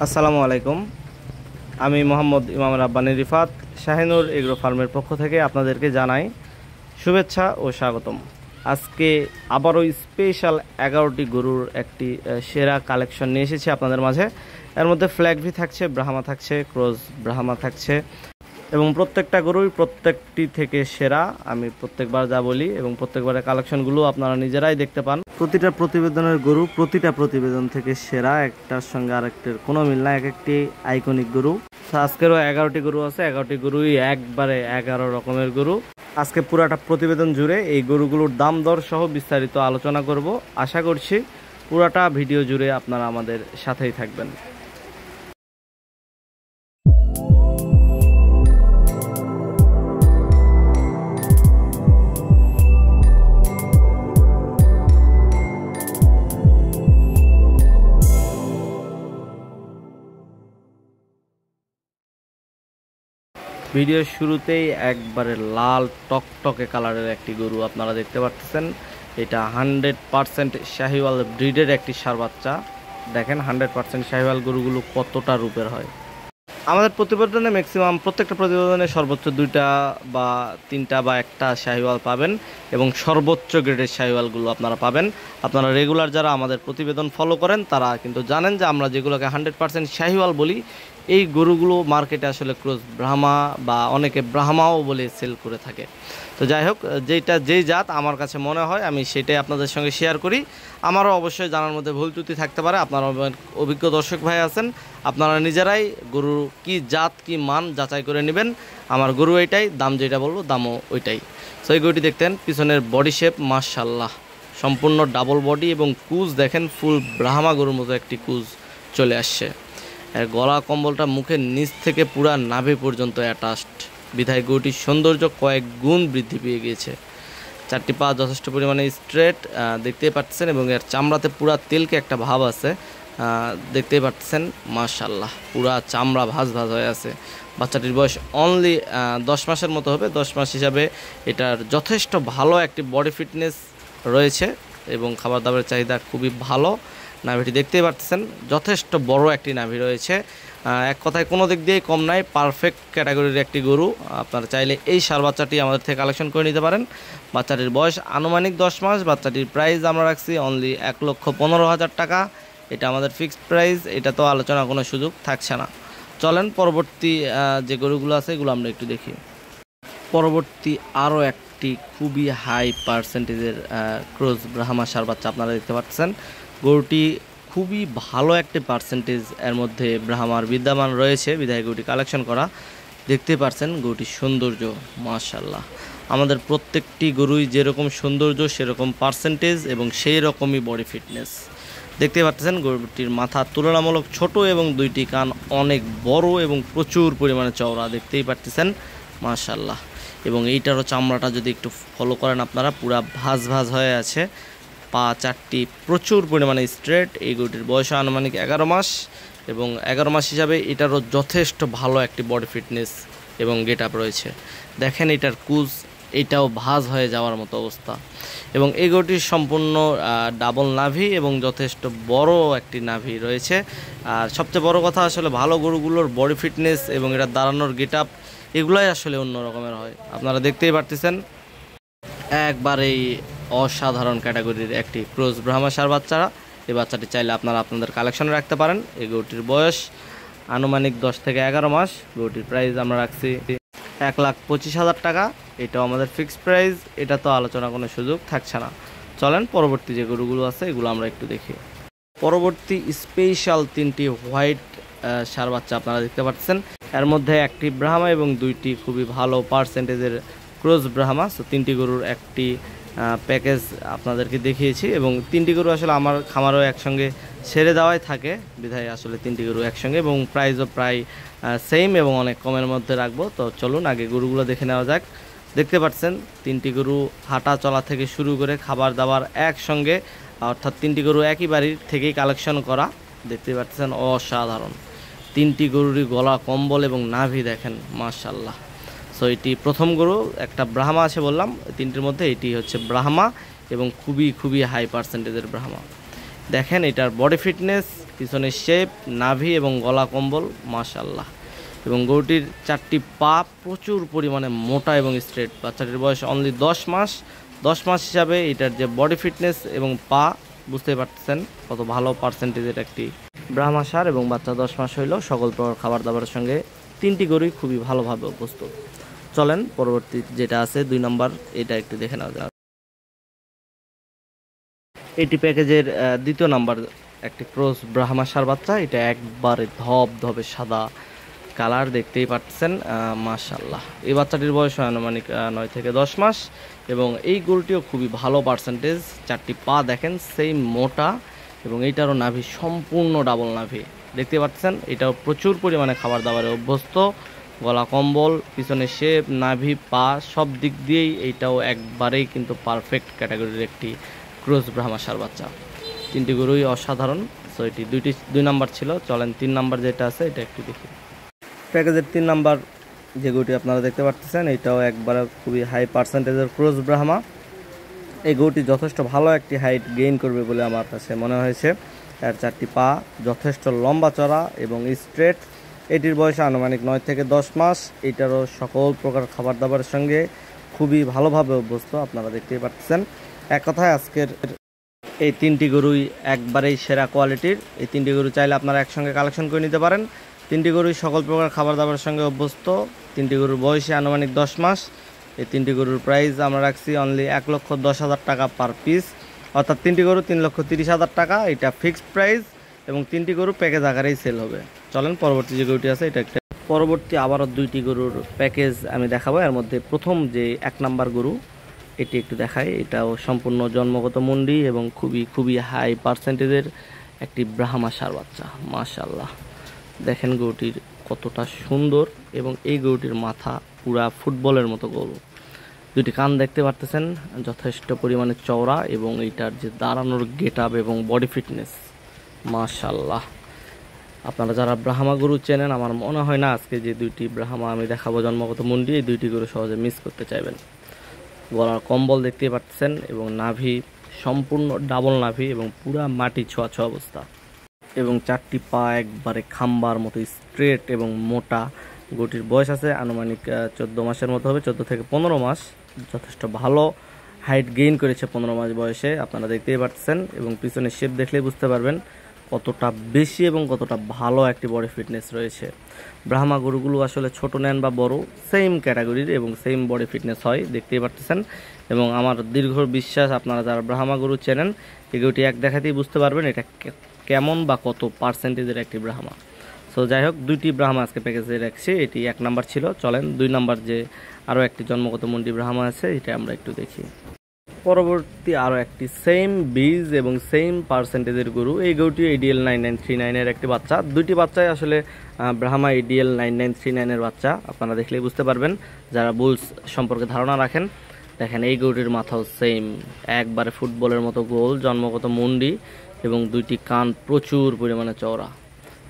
আসসালামু আলাইকুম। আমি মোহাম্মদ ইমাম রাব্বানী রিফাত শাহিনুর এগ্রো ফার্মের পক্ষ থেকে আপনাদেরকে জানাই শুভেচ্ছা ও স্বাগতম। আজকে আবারও স্পেশাল 11টি গরুর একটি সেরা কালেকশন নিয়ে এসেছি আপনাদের মাঝে। এর মধ্যে ফ্ল্যাগভি থাকছে, ব্রাহ্মা থাকছে, ক্রস ব্রাহ্মা থাকছে এবং প্রত্যেকটা গরুই প্রত্যেকটি থেকে সেরা। আমি প্রত্যেকবার যা বলি এবং প্রত্যেকবারের কালেকশনগুলো আপনারা নিজেরাই দেখতে পান। প্রতিটা প্রতিবেদনের গরু প্রতিটা প্রতিবেদন থেকে সেরা, একটার সঙ্গে আরেকটার কোনো মিল না, এক একটি আইকনিক গরু। আজকেরও 11টি গরু আছে, 11টি গরুই একবারে 11 রকমের গরু। আজকে পুরাটা প্রতিবেদন জুড়ে এই গরুগুলোর দাম দর সহ বিস্তারিত আলোচনা করব। আশা করছি পুরাটা ভিডিও জুড়ে আপনারা আমাদের সাথেই থাকবেন। ভিডিওর শুরুতেই একবারে লাল টকটকে কালারের একটি গরু আপনারা দেখতে পাচ্ছেন। এটা 100% শাহিওয়াল ব্রিডের একটি ষাঁড় বাচ্চা। দেখেন 100% শাহিওয়াল গরুগুলো কতটা রূপের হয়। আমাদের প্রতিবেদনে ম্যাক্সিমাম প্রত্যেকটা প্রতিবেদনে সর্বোচ্চ 2টা বা 3টা বা একটা শাহিওয়াল পাবেন এবং সর্বোচ্চ গ্রেডের শাহিওয়ালগুলো আপনারা পাবেন। আপনারা রেগুলার যারা আমাদের প্রতিবেদন ফলো করেন তারা কিন্তু জানেন যে আমরা যেগুলোকে 100% শাহিওয়াল বলি, এই গরুগুলো মার্কেটে আসলে ক্রস ব্রাহ্মা বা অনেকে ব্রাহ্মাও বলে সেল করে থাকে। তো যাই হোক, যেই জাত আমার কাছে মনে হয় আমি সেটাই আপনাদের সঙ্গে শেয়ার করি। আমারও অবশ্যই জানার মধ্যে ভুল ত্রুটি থাকতে পারে। আপনারা অভিজ্ঞ দর্শক ভাই আছেন, আপনারা নিজেরাই গরুর কি জাত কি মান যাচাই করে নেবেন। আমার গরু এইটাই, দাম যেটা বলবো দামও ওইটাই। সো এই গরুটি দেখতেন, পিছনের বডি শেপ মাশাআল্লাহ, সম্পূর্ণ ডাবল বডি এবং কুজ দেখেন ফুল ব্রাহ্মা গরুর মতো একটি কুজ চলে আসছে। এর গলা কম্বলটা মুখের নিচ থেকে পুরা নাভি পর্যন্ত অ্যাটাচড, বিধায় গরুটির সৌন্দর্য কয়েক গুণ বৃদ্ধি পেয়ে গিয়েছে। 4টি পা যথেষ্ট পরিমাণে স্ট্রেট দেখতেই পাচ্ছেন এবং এর চামড়াতে পুরা তেলকে একটা ভাব আছে, দেখতেই পাচ্ছেন। মাশাআল্লাহ, পুরা চামড়া ভাজ ভাজ হয়ে আছে। বাচ্চাটির বয়স অনলি 10 মাসের মতো হবে। 10 মাস হিসাবে এটার যথেষ্ট ভালো একটি বডি ফিটনেস রয়েছে এবং খাবার দাবারের চাহিদা খুবই ভালো। নাভিটি দেখতেই পাচ্ছেন, যথেষ্ট বড় একটি নাভি রয়েছে। এক কথায় কোনো দিক দিয়েই কম নাই, পারফেক্ট ক্যাটাগরির একটি গরু। আপনারা চাইলে এই ষাঁড় বাচ্চাটি আমাদের থেকে কালেকশন করে নিতে পারেন। বাচ্চাটির বয়স আনুমানিক 10 মাস। বাচ্চাটির প্রাইস আমরা রাখছি অনলি 1,15,000 টাকা। এটা আমাদের ফিক্সড প্রাইস, এটা তো আলোচনা কোনো সুযোগ থাকছে না। চলেন পরবর্তী যে গরুগুলো আছে এগুলো আমরা একটু দেখি। পরবর্তী আরও একটি খুবই হাই পার্সেন্টেজের ক্রস ব্রাহ্মা ষাঁড় বাচ্চা আপনারা দেখতে পাচ্ছেন। গরুটি খুবই ভালো একটি পার্সেন্টেজ এর মধ্যে ব্রাহ্মার বিদ্যমান রয়েছে, বিধায় গরুটি কালেকশন করা। দেখতে পাচ্ছেন গরুটির সৌন্দর্য মাশাআল্লাহ। আমাদের প্রত্যেকটি গরুই যেরকম সৌন্দর্য সেরকম পার্সেন্টেজ এবং সেই রকমই বডি ফিটনেস। দেখতে পাচ্ছেন গরুটির মাথা তুলনামূলক ছোট এবং 2টি কান অনেক বড় এবং প্রচুর পরিমাণে চওড়া, দেখতেই পাচ্ছেন মাশাআল্লাহ। এবং এইটারও চামড়াটা যদি একটু ফলো করেন আপনারা, পুরা ভাজ ভাজ হয়ে আছে। পা 4টি প্রচুর পরিমাণে স্ট্রেট। এই গরুটির বয়স আনুমানিক 11 মাস এবং 11 মাস হিসাবে এটারও যথেষ্ট ভালো একটি বডি ফিটনেস এবং গেট আপ রয়েছে। দেখেন এটার কুজ, এটাও ভাজ হয়ে যাওয়ার মতো অবস্থা। এবং এই গরুটির সম্পূর্ণ ডাবল নাভি এবং যথেষ্ট বড় একটি নাভি রয়েছে। আর সবচেয়ে বড় কথা আসলে ভালো গরুগুলোর বডি ফিটনেস এবং এটা দাঁড়ানোর গেট আপ এগুলোই আসলে অন্য রকমের হয়। আপনারা দেখতেই পারতেছেন একবারেই অসাধারণ ক্যাটাগরির একটি ক্রস ব্রাহ্মা ষাঁড় বাচ্চারা। এই বাচ্চাটি চাইলে আপনারা আপনাদের কালেকশনে রাখতে পারেন। এই গরুটির বয়স আনুমানিক 10 থেকে 11 মাস। গরুটির প্রাইস আমরা রাখছি 1,25,000 টাকা। এটাও আমাদের ফিক্সড প্রাইস, এটা তো আলোচনা কোনো সুযোগ থাকছে না। চলেন পরবর্তী যে গরুগুলো আছে এগুলো আমরা একটু দেখি। পরবর্তী স্পেশাল 3টি হোয়াইট ষাঁড় বাচ্চা আপনারা দেখতে পাচ্ছেন। এর মধ্যে একটি ব্রাহ্মা এবং 2টি খুবই ভালো পার্সেন্টেজের ক্রস ব্রাহ্মা। সো 3টি গরুর একটি প্যাকেজ আপনাদেরকে দেখিয়েছি এবং 3টি গরু আসলে আমার খামারও একসঙ্গে ছেড়ে দেওয়াই থাকে, বিধায় আসলে 3টি গরু একসঙ্গে এবং প্রাইসও প্রায় সেম এবং অনেক কমের মধ্যে রাখবো। তো চলুন আগে গরুগুলো দেখে নেওয়া যাক। দেখতে পাচ্ছেন 3টি গরু হাঁটা চলা থেকে শুরু করে খাবার দাবার একসঙ্গে, অর্থাৎ 3টি গরু একই বাড়ির থেকেই কালেকশন করা। দেখতে পাচ্ছেন অসাধারণ 3টি গরুরই গলা কম্বল এবং নাভি দেখেন মাশাআল্লাহ। সো এটি প্রথম গরু, একটা ব্রাহ্মা আছে বললাম, 3টির মধ্যে এটি হচ্ছে ব্রাহ্মা এবং খুবই হাই পার্সেন্টেজের ব্রাহ্মা। দেখেন এটার বডি ফিটনেস পিছনের শেপ, নাভি এবং গলা কম্বল মাশাআল্লাহ। এবং গরুটির 4টি পা প্রচুর পরিমাণে মোটা এবং স্ট্রেট। বাচ্চাটির বয়স অনলি 10 মাস। 10 মাস হিসাবে এটার যে বডি ফিটনেস এবং পা বুঝতে পারতেছেন কত ভালো পার্সেন্টেজের একটি ব্রাহ্মা ষাঁড়। এবং বাচ্চা 10 মাস হইল, সকল প্রকার খাবার দাবারের সঙ্গে 3টি গরুই খুবই ভালোভাবে অভ্যস্ত। চলেন পরবর্তী যেটা আছে 2 নম্বর, এটা একটু দেখে নেওয়া যাক। এটি প্যাকেজের 2য় নাম্বার একটি ক্রস ব্রাহ্মা ষাঁড় বাচ্চা। এটা একবারে ধবধবে সাদা কালার, দেখতেই পাচ্ছেন মাশাআল্লাহ। এই বাচ্চাটির বয়স আনুমানিক 9 থেকে 10 মাস। এবং এই গরুটিও খুবই ভালো পার্সেন্টেজ। 4টি পা দেখেন সেই মোটা, এবং এইটারও নাভি সম্পূর্ণ ডাবল নাভি, দেখতে পাচ্ছেন। এটাও প্রচুর পরিমাণে খাবার দাবারে অভ্যস্ত। গলা কম্বল, পিছনে শেপ, নাভি, পা সব দিক দিয়েই এইটাও একবারেই কিন্তু পারফেক্ট ক্যাটাগরির একটি ক্রস ব্রাহ্মা ষাঁড় বাচ্চা। 3টি গরুই অসাধারণ। সো এটি 2 নাম্বার ছিল। চলেন 3 নাম্বার যেটা আছে এটা একটু দেখি। প্যাকেজের 3 নাম্বার যে গরুটি আপনারা দেখতে পাচ্ছেন, এটাও একবারে খুবই হাই পার্সেন্টেজের ক্রস ব্রাহ্মা। এই গরুটি যথেষ্ট ভালো একটি হাইট গেইন করবে বলে আমার কাছে মনে হয়েছে। এর 4টি পা যথেষ্ট লম্বা চড়া এবং স্ট্রেট। এটির বয়স আনুমানিক 9 থেকে 10 মাস। এটারও সকল প্রকার খাবার দাবারের সঙ্গে খুবই ভালোভাবে অভ্যস্ত, আপনারা দেখতেই পাচ্ছেন। এক কথায় আজকের এই 3টি গরুই একবারেই সেরা কোয়ালিটির। এই 3টি গরু চাইলে আপনারা একসঙ্গে কালেকশন করে নিতে পারেন। 3টি গরুই সকল প্রকার খাবার দাবারের সঙ্গে অভ্যস্ত। 3টি গরুর বয়সে আনুমানিক 10 মাস। এই 3টি গরুর প্রাইস আমরা রাখছি অনলি 1,10,000 টাকা পার পিস, অর্থাৎ 3টি গরু 3,30,000 টাকা, এটা ফিক্সড প্রাইস। এবং 3টি গরু প্যাকেজ আকারেই সেল হবে। চলেন পরবর্তী যে গরুটি আছে এটা একটা। পরবর্তী আবারও 2টি গরুর প্যাকেজ আমি দেখাবো। এর মধ্যে প্রথম যে 1 নাম্বার গরু এটি একটু দেখাই। এটাও সম্পূর্ণ জন্মগত মুন্ডি এবং খুবই হাই পার্সেন্টেজের একটি ব্রাহ্মা ষাঁড় বাচ্চা। মাশাআল্লাহ, দেখেন গরুটির কতটা সুন্দর। এবং এই গরুটির মাথা পুরা ফুটবলের মতো গরু। 2টি কান দেখতে পারতেছেন যথেষ্ট পরিমাণে চওড়া, এবং এইটার যে দাঁড়ানোর গেট আপ এবং বডি ফিটনেস মাশাআল্লাহ। আপনারা যারা ব্রাহ্মা গরু চেনেন, আমার মনে হয় না আজকে যে 2টি ব্রাহ্মা আমি দেখাবো জন্মগত মুন্ডি, এই 2টি গরু সহজে মিস করতে চাইবেন। গলার কম্বল দেখতেই পাচ্ছেন, এবং নাভি সম্পূর্ণ ডাবল নাভি এবং পুরা মাটি ছোঁয়া অবস্থা। এবং 4টি পা একবারে খাম্বার মতো স্ট্রেট এবং মোটা। গরুটির বয়স আছে আনুমানিক 14 মাসের মতো হবে, 14 থেকে 15 মাস। যথেষ্ট ভালো হাইট গেইন করেছে 15 মাস বয়সে, আপনারা দেখতেই পাচ্ছেন। এবং পিছনের শেপ দেখলেই বুঝতে পারবেন কতটা বেশি এবং কতটা ভালো একটি বডি ফিটনেস রয়েছে। ব্রাহ্মা গরুগুলো আসলে ছোট নেন বা বড়, সেম ক্যাটাগরির এবং সেম বডি ফিটনেস হয়, দেখতেই পাচ্ছেন। এবং আমার দীর্ঘ বিশ্বাস আপনারা যারা ব্রাহ্মা গরু চেনেন, এই গরুটি এক দেখাতেই বুঝতে পারবেন এটা কেমন বা কত পার্সেন্টেজের একটি ব্রাহ্মা। সো যাই হোক, 2টি ব্রাহ্মা আজকে প্যাকেজে রাখছি। এটি 1 নাম্বার ছিল। চলেন 2 নাম্বার যে আরও একটি জন্মগত মুন্ডি ব্রাহ্মা আছে এটা আমরা একটু দেখি। পরবর্তী আরও একটি সেম বীজ এবং সেম পার্সেন্টেজের গরু। এই গরুটি ADL 9939-এর একটি বাচ্চা। 2টি বাচ্চাই আসলে ব্রাহ্মা ADL 9939-এর বাচ্চা, আপনারা দেখলেই বুঝতে পারবেন যারা বুলস সম্পর্কে ধারণা রাখেন। দেখেন এই গরুটির মাথাও সেম একবারে ফুটবলের মতো গোল, জন্মগত মুন্ডি এবং 2টি কান প্রচুর পরিমাণে চওড়া।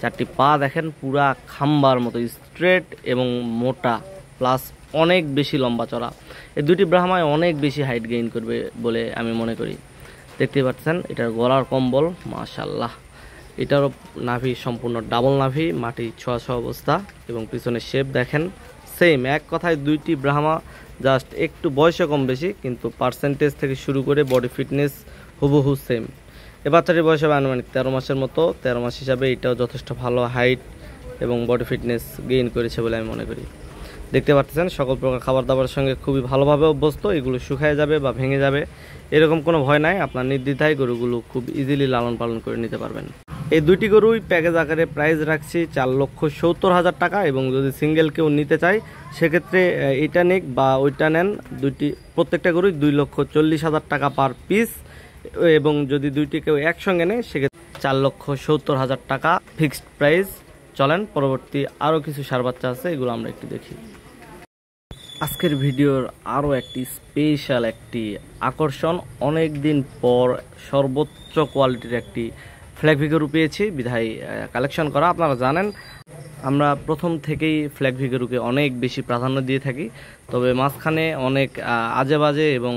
4টি পা দেখেন পুরা খাম্বার মতো স্ট্রেট এবং মোটা, প্লাস অনেক বেশি লম্বা চড়া। এই 2টি ব্রাহ্মায় অনেক বেশি হাইট গেইন করবে বলে আমি মনে করি। দেখতে পাচ্ছেন এটার গলার কম্বল মাশাআল্লাহ। এটারও নাভি সম্পূর্ণ ডাবল নাভি, মাটি ছোঁয়া অবস্থা। এবং পিছনের শেপ দেখেন সেম। এক কথায় 2টি ব্রাহ্মা জাস্ট একটু বয়সে কম বেশি, কিন্তু পার্সেন্টেজ থেকে শুরু করে বডি ফিটনেস হুবহু সেম। এ বাচ্চাটির বয়স হবে আনুমানিক 13 মাসের মতো। 13 মাস হিসাবে এটাও যথেষ্ট ভালো হাইট এবং বডি ফিটনেস গেইন করেছে বলে আমি মনে করি। দেখতে পাচ্ছেন সকল প্রকার খাবার দাবারের সঙ্গে খুবই ভালোভাবে অভ্যস্ত। এগুলো শুকায় যাবে বা ভেঙে যাবে এরকম কোনো ভয় নাই। আপনার নির্দ্বিধায় গরুগুলো খুব ইজিলি লালন পালন করে নিতে পারবেন। এই 2টি গরুই প্যাকেজ আকারে প্রাইস রাখছি 4,70,000 টাকা। এবং যদি সিঙ্গেল কেউ নিতে চায় সেক্ষেত্রে এটা নিক বা ওইটা নেন, প্রত্যেকটা গরুই 2,40,000 টাকা পার পিস। এবং যদি 2টি কেউ একসঙ্গে নেয় সেক্ষেত্রে 4,70,000 টাকা ফিক্সড প্রাইস। চলেন পরবর্তী আরও কিছু ষাঁড় বাচ্চা আছে, এগুলো আমরা একটু দেখি। আজকের ভিডিওর আরও একটি স্পেশাল একটি আকর্ষণ, অনেক দিন পর সর্বোচ্চ কোয়ালিটির একটি ফ্ল্যাগ ভিগরু পেয়েছি বিধায় কালেকশন করা। আপনারা জানেন আমরা প্রথম থেকেই ফ্ল্যাগ ভিগরুকে অনেক বেশি প্রাধান্য দিয়ে থাকি, তবে মাঝখানে অনেক আজে বাজে এবং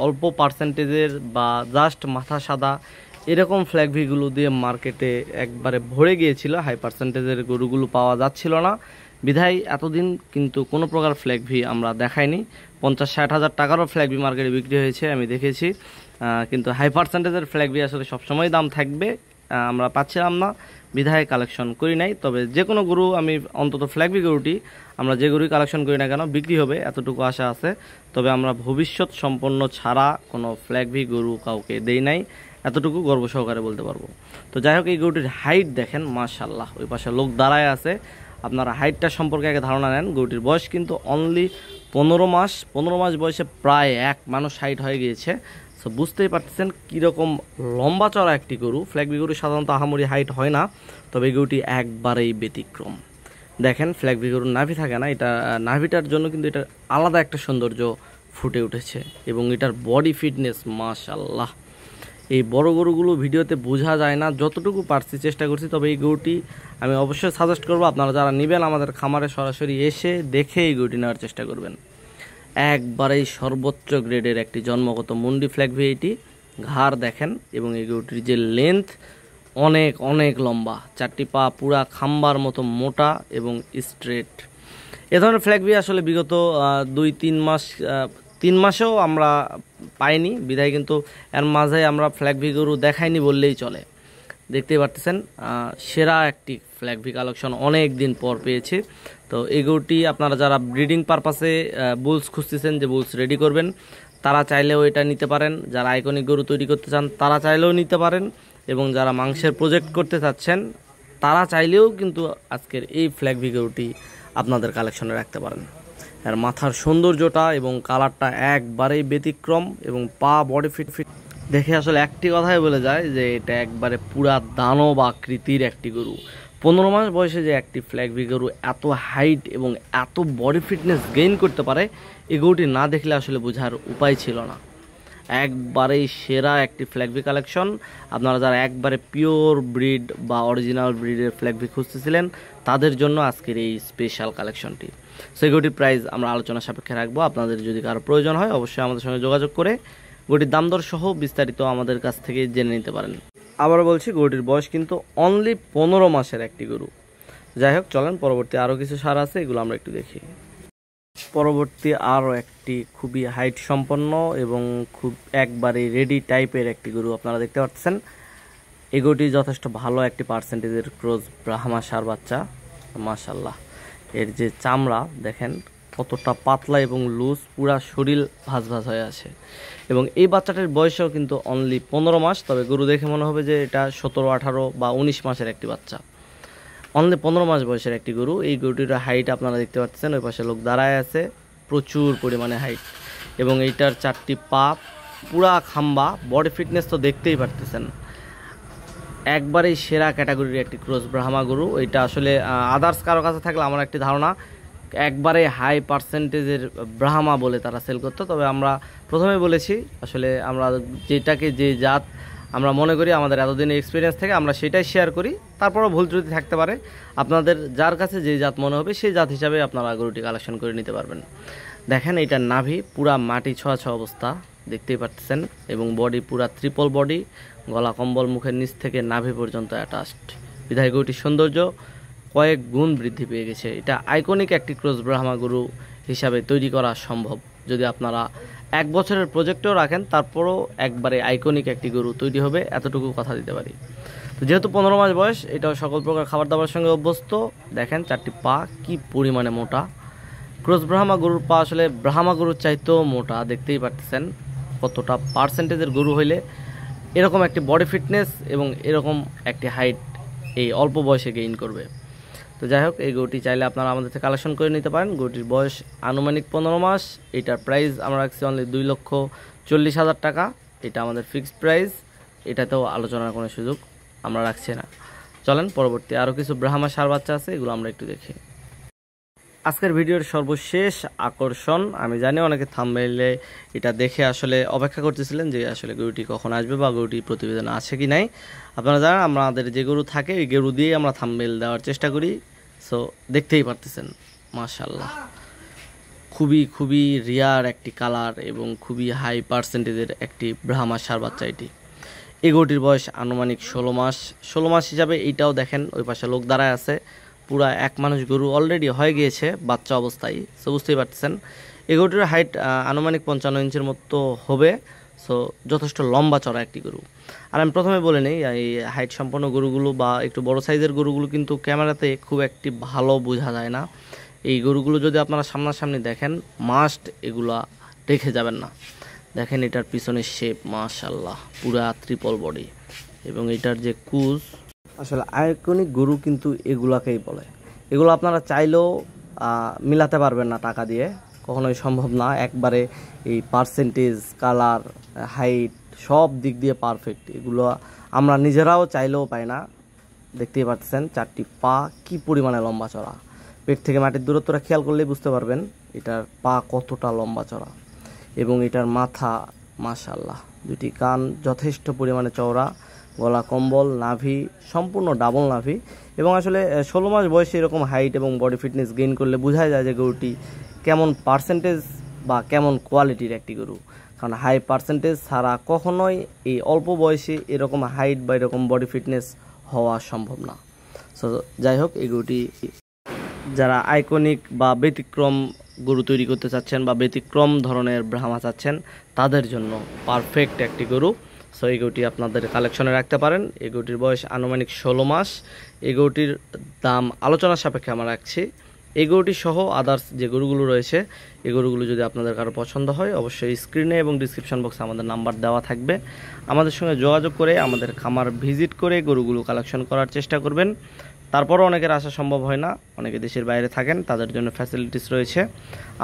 অল্প পার্সেন্টেজের বা জাস্ট মাথা সাদা এরকম ফ্ল্যাগ ভিগুলো দিয়ে মার্কেটে একবারে ভরে গিয়েছিল, হাই পার্সেন্টেজের গরুগুলো পাওয়া যাচ্ছিল না বিধায় এতদিন কিন্তু কোনো প্রকার ফ্ল্যাগ ভি আমরা দেখাইনি। 50-60 হাজার টাকারও ফ্ল্যাগ ভি মার্কেটে বিক্রি হয়েছে, আমি দেখেছি। কিন্তু হাই পার্সেন্টেজের ফ্ল্যাগ ভি আসলে সবসময় দাম থাকবে, আমরা পাচ্ছিলাম না বিধায় কালেকশন করি নাই। তবে যে কোনো গরু আমি অন্তত ফ্ল্যাগ ভি গরুটি আমরা যে গরুই কালেকশন করি না কেন বিক্রি হবে এতটুকু আশা আছে। তবে আমরা ভবিষ্যৎ সম্পন্ন ছাড়া কোনো ফ্ল্যাগ ভি গরু কাউকে দেই নাই, এতটুকু গর্ব সহকারে বলতে পারবো। তো যাই হোক, এই গরুটির হাইট দেখেন মাশাআল্লাহ, ওই পাশে লোক দাঁড়ায় আছে, আপনারা হাইটটা সম্পর্কে আগে ধারণা নেন। গরুটির বয়স কিন্তু অনলি 15 মাস। 15 মাস বয়সে প্রায় এক মানুষ হাইট হয়ে গিয়েছে। সো বুঝতেই পারতেছেন কীরকম লম্বা চড়া একটি গরু। ফ্ল্যাগবি গরু সাধারণত আহামরি হাইট হয় না, তবে এই গরুটি একবারেই ব্যতিক্রম। দেখেন ফ্ল্যাগবি গরুর নাভি থাকে না, এটা নাভিটার জন্য কিন্তু এটার আলাদা একটা সৌন্দর্য ফুটে উঠেছে এবং এটার বডি ফিটনেস মাশাআল্লাহ। এই বড় গরুগুলো ভিডিওতে বোঝা যায় না, যতটুকু পারছি চেষ্টা করছি। তবে এই গরুটি আমি অবশ্যই সাজেস্ট করবো, আপনারা যারা নেবেন আমাদের খামারে সরাসরি এসে দেখে এই গরুটি নেওয়ার চেষ্টা করবেন। একবারেই সর্বোচ্চ গ্রেডের একটি জন্মগত মুন্ডি ফ্ল্যাগবি এটি। ঘাড় দেখেন এবং এই গরুটির যে লেন্থ অনেক অনেক লম্বা, 4টি পা পুরা খাম্বার মতো মোটা এবং স্ট্রেট। এ ধরনের ফ্ল্যাগবি আসলে বিগত 3 মাসেও আমরা পাইনি বিধায় কিন্তু এর মাঝে আমরা ফ্ল্যাগবি গরু দেখাইনি বললেই চলে। দেখতেই পারতেছেন সেরা একটি ফ্ল্যাগবি কালেকশন অনেক দিন পর পেয়েছি। তো এই গরুটি আপনারা যারা ব্রিডিং পারপাসে বুলস খুঁজতেছেন, যে বুলস রেডি করবেন, তারা চাইলেও এটা নিতে পারেন। যারা আইকনিক গরু তৈরি করতে চান তারা চাইলেও নিতে পারেন, এবং যারা মাংসের প্রজেক্ট করতে চাচ্ছেন তারা চাইলেও কিন্তু আজকের এই ফ্ল্যাগবি গরুটি আপনাদের কালেকশনে রাখতে পারেন। আর মাথার সৌন্দর্যটা এবং কালারটা একবারেই ব্যতিক্রম, এবং পা বডি ফিট দেখে আসলে একটি কথাই বলে যায় যে এটা একবারে পুরা দানব আকৃতির একটি গরু। 15 মাস বয়সে যে একটি ফ্ল্যাগবি গরু এত হাইট এবং এত বডি ফিটনেস গেইন করতে পারে, এই গরুটি না দেখলে আসলে বোঝার উপায় ছিল না। একবারেই সেরা একটি ফ্ল্যাগবি কালেকশন। আপনারা যারা একবারে পিওর ব্রিড বা অরিজিনাল ব্রিডের ফ্ল্যাগবি খুঁজতেছিলেন তাদের জন্য আজকের এই স্পেশাল কালেকশনটি। সেই গরুটির প্রাইস আমরা আলোচনা সাপেক্ষে রাখবো। আপনাদের যদি কারো প্রয়োজন হয় অবশ্যই আমাদের সঙ্গে যোগাযোগ করে গরুটির দাম দর সহ বিস্তারিত আমাদের কাছ থেকে জেনে নিতে পারেন। আবারও বলছি, গরুটির বয়স কিন্তু অনলি 15 মাসের একটি গরু। যাই হোক, চলেন পরবর্তী আরও কিছু সার আছে, এগুলো আমরা একটু দেখি। পরবর্তী আরও একটি খুবই হাইট সম্পন্ন এবং খুব একবারে রেডি টাইপের একটি গরু আপনারা দেখতে পাচ্ছেন। এই গরুটি যথেষ্ট ভালো একটি পার্সেন্টেজের ক্রস ব্রাহ্মা সার বাচ্চা। মাশাআল্লাহ, এর যে চামড়া দেখেন কতটা পাতলা এবং লুজ, পুরা শরীর ভাঁজ ভাঁজ হয়ে আছে। এবং এই বাচ্চাটির বয়সও কিন্তু অনলি 15 মাস। তবে গরু দেখে মনে হবে যে এটা 17, 18 বা 19 মাসের একটি বাচ্চা। অনলি 15 মাস বয়সের একটি গরু। এই গরুটির হাইট আপনারা দেখতে পাচ্ছেন, ওই পাশে লোক দাঁড়ায় আছে, প্রচুর পরিমাণে হাইট। এবং এইটার 4টি পা পুরা খাম্বা, বডি ফিটনেস তো দেখতেই পারতেছেন। একবারেই সেরা ক্যাটাগরির একটি ক্রস ব্রাহ্মা গরু। এটা আসলে আদার্স কারো কাছে থাকলে আমার একটি ধারণা একবারে হাই পার্সেন্টেজের ব্রাহ্মা বলে তারা সেল করতো। তবে আমরা প্রথমে বলেছি আসলে আমরা যেটাকে যে জাত আমরা মনে করি আমাদের এতদিনের এক্সপিরিয়েন্স থেকে আমরা সেটাই শেয়ার করি। তারপরও ভুল ত্রুটি থাকতে পারে, আপনাদের যার কাছে যে জাত মনে হবে সেই জাত হিসাবে আপনারা গরুটি কালেকশন করে নিতে পারবেন। দেখেন এইটার নাভি পুরা মাটি ছোঁয়া ছোঁয়া অবস্থা, দেখতেই পাচ্ছেন। এবং বডি পুরা ট্রিপল বডি, গলা কম্বল মুখের নিচ থেকে নাভি পর্যন্ত অ্যাটাচড। বিধায় গরুটির সৌন্দর্য কয়েক গুণ বৃদ্ধি পেয়ে গেছে। এটা আইকনিক একটি ক্রস ব্রাহ্মা গরু হিসাবে তৈরি করা সম্ভব। যদি আপনারা 1 বছরের প্রজেক্টেও রাখেন তারপরও একবারে আইকনিক একটি গরু তৈরি হবে, এতটুকু কথা দিতে পারি। তো যেহেতু 15 মাস বয়স, এটাও সকল প্রকার খাবার দাবার সঙ্গে অভ্যস্ত। দেখেন 4টি পা কি পরিমাণে মোটা। ক্রস ব্রাহ্মা গরুর পা আসলে ব্রাহ্মা গরুর চাইতেও মোটা, দেখতেই পাচ্ছেন কতটা পার্সেন্টেজের গরু হইলে এরকম একটি বডি ফিটনেস এবং এরকম একটি হাইট এই অল্প বয়সে গেইন করবে। তো যাই হোক, এই গরুটি চাইলে আপনারা আমাদের থেকে কালেকশন করে নিতে পারেন। গরুটির বয়স আনুমানিক 15 মাস। এটার প্রাইস আমরা রাখছি অনলি 2,40,000 টাকা। এটা আমাদের ফিক্সড প্রাইস, এটাতেও আলোচনার কোনো সুযোগ আমরা রাখছি না। চলেন পরবর্তী আরও কিছু ব্রাহ্মা সার বাচ্চা আছে, এগুলো আমরা একটু দেখি। আজকের ভিডিওর সর্বশেষ আকর্ষণ, আমি জানি অনেকে থাম্বনেইলে এটা দেখে আসলে অপেক্ষা করতেছিলেন যে আসলে গরুটি কখন আসবে বা গরুটি প্রতিবেদন আছে কি নাই। আপনারা জানেন আমাদের যে গরু থাকে এই গরু দিয়েই আমরা থাম্বনেইল দেওয়ার চেষ্টা করি। সো দেখতেই পারতেছেন মাশাআল্লাহ, খুবই খুবই রিয়ার একটি কালার এবং খুবই হাই পার্সেন্টেজের একটি ব্রাহ্মা সার বাচ্চা এটি। এই গরুটির বয়স আনুমানিক 16 মাস। 16 মাস হিসাবে এইটাও দেখেন ওই পাশে লোক দাঁড়ায় আছে, পুরা এক মানুষ গরু অলরেডি হয়ে গিয়েছে বাচ্চা অবস্থায়। সো বুঝতেই পারতেছেন এই গরুটির হাইট আনুমানিক 55 ইঞ্চির মতো হবে। সো যথেষ্ট লম্বা চড়া একটি গরু। আর আমি প্রথমে বলে নিই, এই হাইট সম্পন্ন গরুগুলো বা একটু বড় সাইজের গরুগুলো কিন্তু ক্যামেরাতে খুব একটি ভালো বোঝা যায় না। এই গরুগুলো যদি আপনারা সামনাসামনি দেখেন, মাস্ট এগুলা রেখে যাবেন না। দেখেন এটার পিছনের শেপ মাশাআল্লাহ, পুরা ট্রিপল বডি, এবং এটার যে কুজ, আসলে আইকনিক গরু কিন্তু এগুলাকেই বলে। এগুলো আপনারা চাইলেও মিলাতে পারবেন না টাকা দিয়ে, কখনোই সম্ভব না। একবারে এই পার্সেন্টেজ, কালার, হাইট সব দিক দিয়ে পারফেক্ট। এগুলো আমরা নিজেরাও চাইলেও পাই না। দেখতেই পাচ্ছেন চারটি পা কি পরিমাণে লম্বা চড়া। পেট থেকে মাটির দূরত্বটা খেয়াল করলেই বুঝতে পারবেন এটার পা কতটা লম্বা চড়া, এবং এটার মাথা মাশাআল্লাহ, দুটি কান যথেষ্ট পরিমাণে চওড়া, গলা কম্বল, নাভি সম্পূর্ণ ডাবল নাভি। এবং আসলে 16 মাস বয়সে এরকম হাইট এবং বডি ফিটনেস গেইন করলে বোঝা যায় যে গরুটি কেমন পার্সেন্টেজ বা কেমন কোয়ালিটির একটি গরু। কারণ হাই পার্সেন্টেজ ছাড়া কখনোই এই অল্প বয়সে এরকম হাইট বা এরকম বডি ফিটনেস হওয়া সম্ভব না। সো যাই হোক, এই গরুটি যারা আইকনিক বা ব্যতিক্রম গরু তৈরি করতে চাচ্ছেন বা ব্যতিক্রম ধরনের ব্রাহ্মা চাচ্ছেন, তাদের জন্য পারফেক্ট একটি গরু। সো এই গরুটি আপনাদের কালেকশনে রাখতে পারেন। এই গরুটির বয়স আনুমানিক 16 মাস। এই গরুটির দাম আলোচনার সাপেক্ষে আমরা রাখছি। এই গরুটি সহ আদার্স যে গরুগুলো রয়েছে, এই গরুগুলো যদি আপনাদের কারো পছন্দ হয়, অবশ্যই স্ক্রিনে এবং ডিসক্রিপশন বক্সে আমাদের নাম্বার দেওয়া থাকবে। আমাদের সঙ্গে যোগাযোগ করে আমাদের খামার ভিজিট করে গরুগুলো কালেকশন করার চেষ্টা করবেন। তারপরও অনেকের আসা সম্ভব হয় না, অনেকে দেশের বাইরে থাকেন, তাদের জন্য ফ্যাসিলিটিস রয়েছে।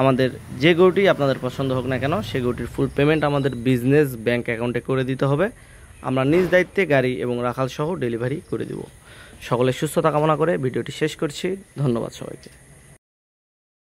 আমাদের যে গরুটি আপনাদের পছন্দ হোক না কেন, সেই গরুটির ফুল পেমেন্ট আমাদের বিজনেস ব্যাংক অ্যাকাউন্টে করে দিতে হবে। আমরা নিজ দায়িত্বে গাড়ি এবং রাখাল সহ ডেলিভারি করে দেব। সকলের সুস্থতা কামনা করে ভিডিওটি শেষ করছি। ধন্যবাদ সবাইকে।